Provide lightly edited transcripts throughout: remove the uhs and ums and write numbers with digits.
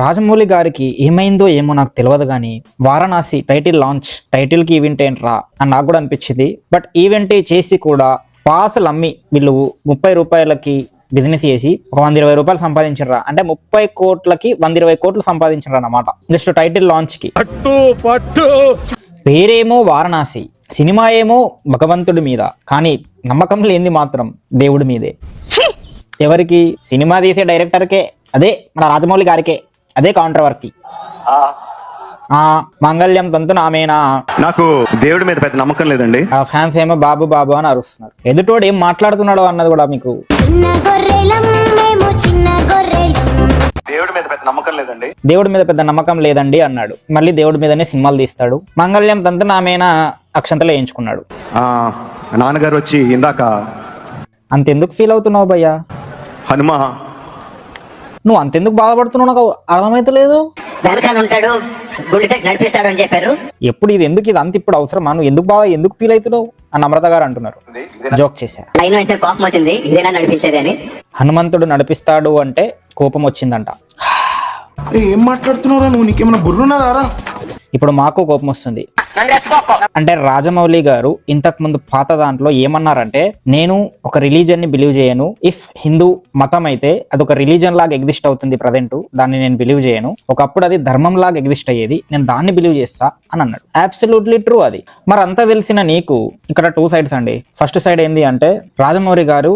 రాజమౌళి గారికి ఏమైందో ఏమో నాకు తెలియదు కానీ వారణాసి టైటిల్ లాంచ్ టైటిల్కి ఈవెంట్ ఏంట్రా అని నాకు కూడా అనిపించింది. బట్ ఈవెంట్ చేసి కూడా పాసులు అమ్మి వీళ్ళు 30 రూపాయలకి బిజినెస్ చేసి ఒక 120 రూపాయలు సంపాదించరా అంటే 30 కోట్లకి 120 కోట్లు సంపాదించరా అన్నమాట జస్ట్ టైటిల్ లాంచ్ కి. పేరేమో వారణాసి, సినిమా ఏమో భగవంతుడి మీద, కానీ నమ్మకం లేనిది మాత్రం దేవుడి మీదే. ఎవరికి? సినిమా తీసే డైరెక్టర్కే, అదే మన రాజమౌళి గారికే అదే కాంట్రవర్సీ. మంగళ్యం తంతు నామేనా, నాకు దేవుడి మీద పెద్ద నమ్మకం లేదండి. ఆ ఫ్యాన్స్ ఏమో బాబు బాబు అని అరుస్తున్నారు. ఎదుటోడు ఏం మాట్లాడుతున్నాడో అన్నది కూడా మీకు దేవుడి మీద పెద్ద నమ్మకం లేదండి. దేవుడి మీద పెద్ద నమ్మకం లేదండి అన్నాడు. మళ్ళీ దేవుడి మీదనే సినిమాలు తీస్తాడు. మంగళ్యం తంతు నామేనా అక్షంతలు వేయించుకున్నాడు. నాన్నగారు వచ్చి ఇందాక అంతెందుకు ఫీల్ అవుతున్నావు భయ్యా? హనుమ, నువ్వు అంతెందుకు బాధపడుతున్నావు నాకు అర్థమైతలేదు. ఎప్పుడు ఇది ఎందుకు, ఇది అంత ఇప్పుడు అవసరమా? నువ్వు ఎందుకు ఫీల్ అవుతున్నావు అని అమృత గారు అంటున్నారు. జోక్ చేశా. హనుమంతుడు నడిపిస్తాడు అంటే కోపం వచ్చిందంట. ఏం మాట్లాడుతున్నారా నువ్వు? నీకేమైనా బుర్రున్నదారా? ఇప్పుడు మాకు కోపం వస్తుంది. అంటే రాజమౌళి గారు ఇంతకు ముందు పాత దాంట్లో ఏమన్నారంటే, నేను ఒక రిలీజన్ ని బిలీవ్ చేయను. ఇఫ్ హిందూ మతం అయితే అది ఒక రిలీజన్ లాగా ఎగ్జిస్ట్ అవుతుంది ప్రజెంట్, దాన్ని నేను బిలీవ్ చేయను. ఒకప్పుడు అది ధర్మం లాగా ఎగ్జిస్ట్ అయ్యేది, నేను దాన్ని బిలీవ్ చేస్తా అని అన్నాడు. అబ్సల్యూట్లీ ట్రూ అది. మరి అంతా తెలిసిన నీకు ఇక్కడ 2 సైడ్స్ అండి. ఫస్ట్ సైడ్ ఏంది అంటే, రాజమౌళి గారు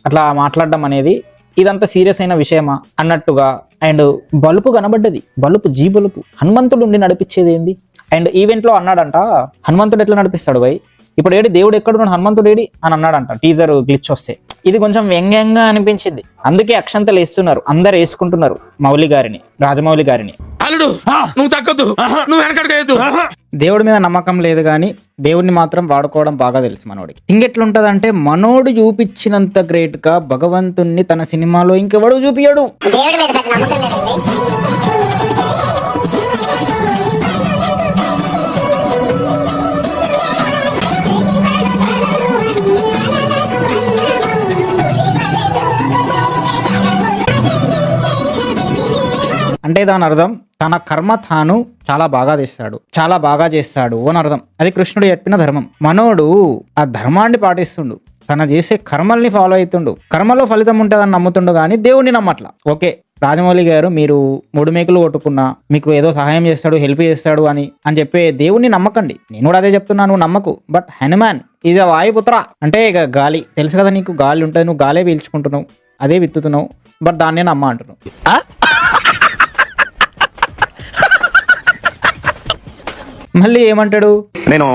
అట్లా మాట్లాడడం అనేది ఇదంతా సీరియస్ అయిన విషయమా అన్నట్టుగా. అండ్ బలుపు కనబడ్డది, బలుపు జీ బలుపు. హనుమంతుడు ఉండి నడిపించేది ఏంది? అండ్ ఈవెంట్ లో అన్నాడంట, హనుమంతుడు ఎట్లా నడిపిస్తాడు భయ్, ఇప్పుడు ఏడి దేవుడు ఎక్కడున్నాడు, హనుమంతుడు ఏడి అని అన్నాడంట టీజర్ గ్లిచ్ వస్తే. ఇది కొంచెం వ్యంగ్యంగా అనిపించింది, అందుకే అక్షంతలు వేస్తున్నారు, అందరు వేసుకుంటున్నారు మౌలి గారిని, రాజమౌళి గారిని. దేవుడి మీద నమ్మకం లేదు కానీ దేవుడిని మాత్రం వాడుకోవడం బాగా తెలుసు మనోడికి. ఇంకెట్లుంటదంటే, మనోడు చూపించినంత గ్రేట్ గా భగవంతుణ్ణి తన సినిమాలో ఇంకెవడు చూపియడు. అంటే దాని అర్థం తన కర్మ తాను చాలా బాగా చేస్తాడు అని అర్థం. అది కృష్ణుడు చెప్పిన ధర్మం. మనోడు ఆ ధర్మాన్ని పాటిస్తుండు, తన చేసే కర్మల్ని ఫాలో అవుతుండు, కర్మలో ఫలితం ఉంటుందని నమ్ముతుండు కానీ దేవుణ్ణి నమ్మట్ల. ఓకే రాజమౌళి గారు, మీరు 3 మేకులు కొట్టుకున్నా మీకు ఏదో సహాయం చేస్తాడు, హెల్ప్ చేస్తాడు అని చెప్పే దేవుణ్ణి నమ్మకండి. నేను కూడా అదే చెప్తున్నాను, నమ్మకు. But Hanuman is a Vayuputra. అంటే ఇక గాలి తెలుసు కదా నీకు, గాలి ఉంటుంది, నువ్వు గాలే పీల్చుకుంటున్నావు, అదే విత్తుతున్నావు, బట్ దాన్నే నమ్మ అంటున్నావు. మళ్ళీ ఏమంటాడు, నేను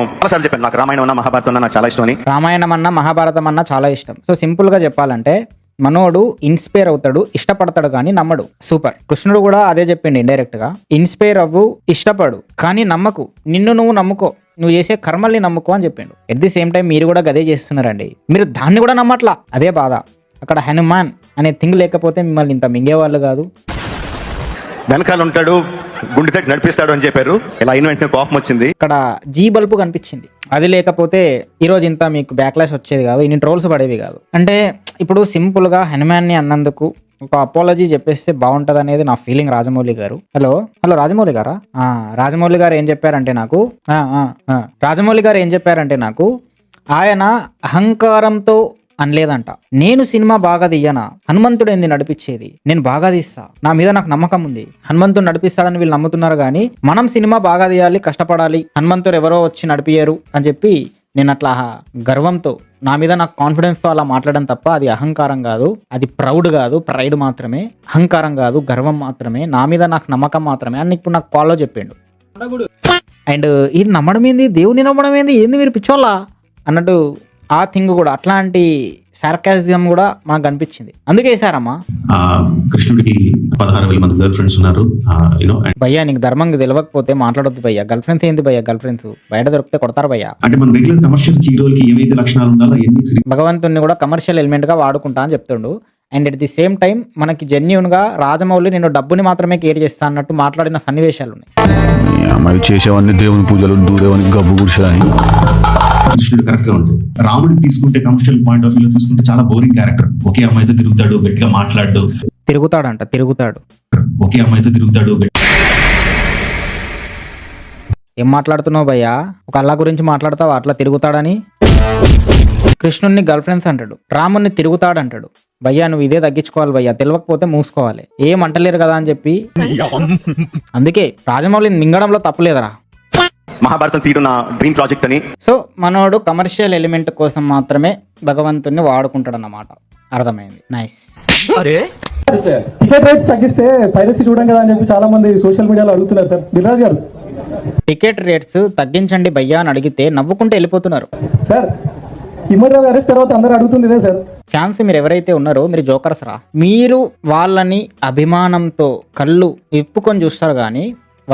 చెప్పాను నాకు రామాయణం అన్న మహాభారతం అన్న నాకు చాలా ఇష్టం అని. రామాయణం అన్న మహాభారతం అన్న చాలా ఇష్టం. సో సింపుల్ గా చెప్పాలంటే, మనోడు ఇన్స్పైర్ అవుతాడు, ఇష్టపడతాడు కానీ నమ్మడు. సూపర్. కృష్ణుడు కూడా అదే చెప్పిండు ఇండైరెక్ట్ గా, ఇన్స్పైర్ అవ్వు, ఇష్టపడు కానీ నమ్మకు, నిన్ను నువ్వు నమ్ముకో, నువ్వు చేసే కర్మల్ని నమ్ముకో అని చెప్పిండు. ఎట్ ది సేమ్ టైం మీరు కూడా గదే చేస్తున్నారండి, మీరు దాన్ని కూడా నమ్మట్లా. అదే బాధ. అక్కడ హనుమాన్ అనే థింగ్ లేకపోతే మిమ్మల్ని ఇంత మింగేవాళ్ళు కాదు. వెనకాల ఉంటాడు, గుండె నడిపిస్తాడు అని చెప్పారు. ఇలా అయిన వెంటనే కోపం వచ్చింది. ఇక్కడ జీ బల్బు కనిపించింది. అది లేకపోతే ఈరోజు ఇంత మీకు బ్యాక్లాష్ వచ్చేది కాదు, ఇన్ని ట్రోల్స్ పడేవి కాదు. అంటే ఇప్పుడు సింపుల్ గా హనుమాన్ ని అన్నందుకు ఒక అపాలజీ చెప్పేస్తే బాగుంటది అనేది నా ఫీలింగ్. రాజమౌళి గారు, హలో రాజమౌళి గారా? రాజమౌళి గారు ఏం చెప్పారంటే నాకు, ఆయన అహంకారంతో అనలేదంట. నేను సినిమా బాగా తీయనా, హనుమంతుడు ఏంది నడిపించేది, నేను బాగా తీస్తా, నా మీద నాకు నమ్మకం ఉంది, హనుమంతుడు నడిపిస్తాడని వీళ్ళు నమ్ముతున్నారు కానీ మనం సినిమా బాగా తీయాలి, కష్టపడాలి, హనుమంతుడు ఎవరో వచ్చి నడిపియరు అని చెప్పి నేను అట్లా గర్వంతో, నా మీద నాకు కాన్ఫిడెన్స్ తో అలా మాట్లాడడం తప్ప అది అహంకారం కాదు, అది ప్రౌడ్ కాదు, ప్రైడ్ మాత్రమే, అహంకారం కాదు, గర్వం మాత్రమే, నా మీద నాకు నమ్మకం మాత్రమే అని ఇప్పుడు నాకు కాల్లో చెప్పిండు. అండ్ ఇది నమ్మడం ఏంది, దేవుని నమ్మడం ఏంది మీరు పిచ్చోళ్ళ అన్నట్టు ఆ థింగ్ కూడా, అట్లాంటి సార్కాసిజం కూడా మనకు కనిపించింది. అందుకే వేసారమ్మా. కృష్ణుడికి 16,000 మంది గర్ల్ ఫ్రెండ్స్ ఉన్నారు. భయ్యా నీకు ధర్మంగా తెలియకపోతే మాట్లాడొద్దు భయ్యా. గర్ల్ ఫ్రెండ్స్ ఏంది భయ్యా? గర్ల్ ఫ్రెండ్స్ బయట దొరికితే కొడతారు భయ్యా. అంటే మన రెగ్యులర్ కమర్షియల్ హీరోలకి ఏమైతే లక్షణాలు ఉండాలో భగవంతుని కూడా కమర్షియల్ ఎలిమెంట్ గా వాడుకుంటా అని చెప్తుండు. And at the same time మనకి జెన్యూన్ గా రాజమౌళి నేను డబ్బుని మాత్రమే కేర్ చేస్తా అన్నట్టు మాట్లాడిన సన్నివేశాలు ఉన్నాయి. అమ్మాయి చేసేవన్నీ దేవుని పూజలు, దూరేవన్నీ గబ్బు గుడిసెలని. కృష్ణుడు కరెక్ట్ గా ఉంటుంది. రాముడిని తీసుకుంటే కమర్షియల్ పాయింట్ ఆఫ్ వ్యూలో తీసుకుంటే చాలా బోరింగ్ క్యారెక్టర్. ఒకే అమ్మాయితో తిరుగుతాడు, గట్టిగా మాట్లాడు, తిరుగుతాడు. ఒకే అమ్మాయితో తిరుగుతాడు. ఏం మాట్లాడుతున్నావు భయ్యా? ఒక అల్లా గురించి మాట్లాడతావు అట్లా తిరుగుతాడని? కృష్ణుడిని గర్ల్ ఫ్రెండ్స్ అంటాడు, రాముడిని తిరుగుతాడంటాడు. భయ్యా నువ్వు ఇదే తగ్గించుకోవాలి భయ్యా, తెలియకపోతే మూసుకోవాలి. ఏం అంటలేరు కదా అని చెప్పి. అందుకే రాజమౌళిని మింగడంలో తప్పులేదరా. మహాభారతం తీయడం నా డ్రీమ్ ప్రాజెక్ట్ అని. సో మనోడు కమర్షియల్ ఎలిమెంట్ కోసం మాత్రమే భగవంతుణ్ణి వాడుకుంటాడు అన్నమాట. అర్థమైంది. నైస్. టికెట్ రేట్స్ తగ్గిస్తే పైరసీ చూడం కదా అని చెప్పి చాలా మంది సోషల్ మీడియాలో అడుగుతున్నారు సార్. దిల్రాజ్ గారు టికెట్ రేట్స్ తగ్గించండి భయ్యా అని అడిగితే నవ్వుకుంటూ వెళ్ళిపోతున్నారు సార్. హిమర్రావు అరెస్ట్ తర్వాత అందరూ అడుగుతుంది ఇదే సార్. ఫ్యాన్స్ మీరు ఎవరైతే ఉన్నారో మీరు జోకర్స్ రా. మీరు వాళ్ళని అభిమానంతో కళ్ళు విప్పుకొని చూస్తారు కానీ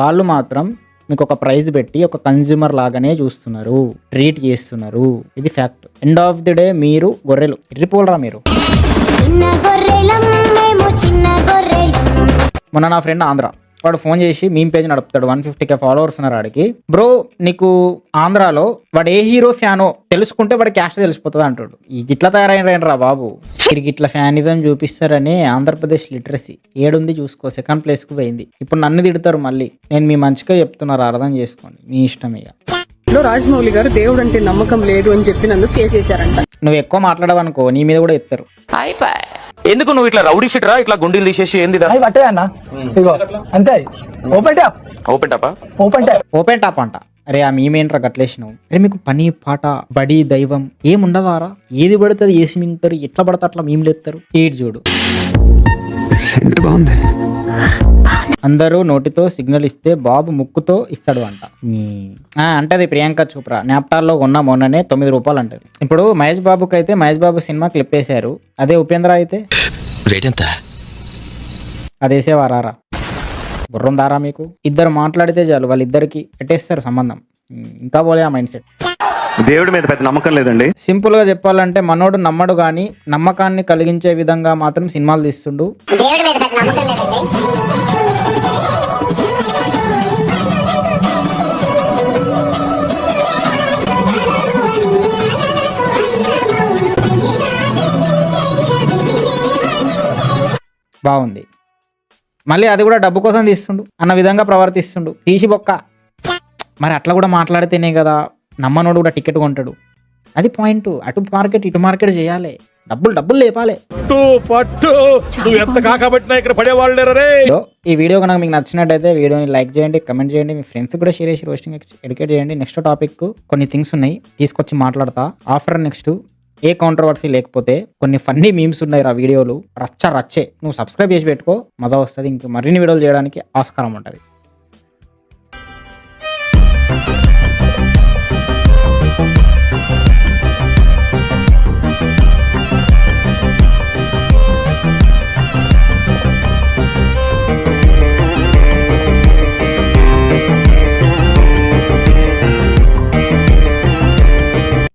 వాళ్ళు మాత్రం మీకు ఒక ప్రైజ్ పెట్టి ఒక కన్జ్యూమర్ లాగానే చూస్తున్నారు, ట్రీట్ చేస్తున్నారు. ఇది fact. End of the day మీరు గొర్రెలు. ఇర్రిపోలరా మీరు. మొన్న నా ఫ్రెండ్ ఆంధ్ర వాడు ఫోన్ చేసి మీమ్ పేజ్ నడుపుతాడు. 150K ఫాలోవర్స్ ఉన్నారు వాడికి. బ్రో నీకు ఆంధ్రాలో వాడు ఏ హీరో ఫ్యానో తెలుసుకుంటే వాడి క్యాస్ట్ తెలిసిపోతుంది అంటాడు. ఇట్లా తయారైనరా బాబు. వీరికి ఇట్లా ఫ్యానిజం చూపిస్తారని ఆంధ్రప్రదేశ్ లిటరసీ ఏడుంది చూసుకో, సెకండ్ ప్లేస్ కు పోయింది. ఇప్పుడు నన్ను తిడతారు మళ్ళీ. నేను మీ మంచిగా చెప్తున్నారు, అర్థం చేసుకోండి, మీ ఇష్టం ఇక. రాజమౌళి గారు దేవుడు అంటే నమ్మకం లేదు అని చెప్పినందుకు కేసు వేశారంట. నువ్వు ఎక్కువ మాట్లాడవనుకో నీ మీద కూడా ఎత్తారు. ఎందుకు నువ్వు ఇట్లా రౌడీ షీట్ రా, ఇట్లా గుండీలు తీసేసి ఏంది ఓపెన్ టాప్ అంట. అరే ఆ మీమేంట్రా గట్లేసినావు? అరే మీకు పని పాట బడి దైవం ఏముండదారా? ఏది పడుతుంది ఏసి మింగుతారు, ఎట్లా పడితే అట్లా మీమ్లేస్తారు. ఈడు చూడు బాగుంది. అందరూ నోటితో సిగ్నల్ ఇస్తే బాబు ముక్కుతో ఇస్తాడు అంట. అంటది ప్రియాంక చోప్రా. న్యాప్టాల్లో కొన్న మొన్ననే 9 రూపాయలు అంటది. ఇప్పుడు మహేష్ బాబుకి అయితే మహేష్ బాబు సినిమా క్లిప్ వేసారు. అదే ఉపేంద్ర అయితే అదేసేవారా? బుర్రం దారా మీకు? ఇద్దరు మాట్లాడితే చాలు వాళ్ళిద్దరికి పెట్టేస్తారు సంబంధం. ఇంకా పోలే ఆ మైండ్ సెట్. దేవుడి మీద పెద్ద నమ్మకం లేదండి. సింపుల్ గా చెప్పాలంటే మనోడు నమ్మడు గాని నమ్మకాన్ని కలిగించే విధంగా మాత్రం సినిమాలు తీస్తుండు. బాగుంది. మళ్ళీ అది కూడా డబ్బు కోసం తీస్తుండు అన్న విధంగా ప్రవర్తిస్తుండు. తీసి బొక్క. మరి అట్లా కూడా మాట్లాడితేనే కదా నమ్మనోడు కూడా టికెట్ కొంటాడు. అది పాయింట్. అటు మార్కెట్ ఇటు మార్కెట్ చేయాలి, డబ్బులు లేపాలి. ఈ వీడియో కనుక మీకు నచ్చినట్టయితే వీడియోని లైక్ చేయండి, కమెంట్ చేయండి, మీ ఫ్రెండ్స్ కూడా షేర్ చేసి రోస్టింగ్ ఎడ్యుకేట్ చేయండి. నెక్స్ట్ టాపిక్ కొన్ని థింగ్స్ ఉన్నాయి తీసుకొచ్చి మాట్లాడతా. ఆఫ్టర్ నెక్స్ట్ ఏ కాంట్రవర్సీ లేకపోతే కొన్ని ఫన్నీ మీమ్స్ ఉన్నాయి ఆ వీడియోలు రచ్చే. నువ్వు సబ్స్క్రైబ్ చేసి పెట్టుకో, మజా వస్తుంది. ఇంక మరిన్ని వీడియోలు చేయడానికి ఆస్కారం ఉంటుంది.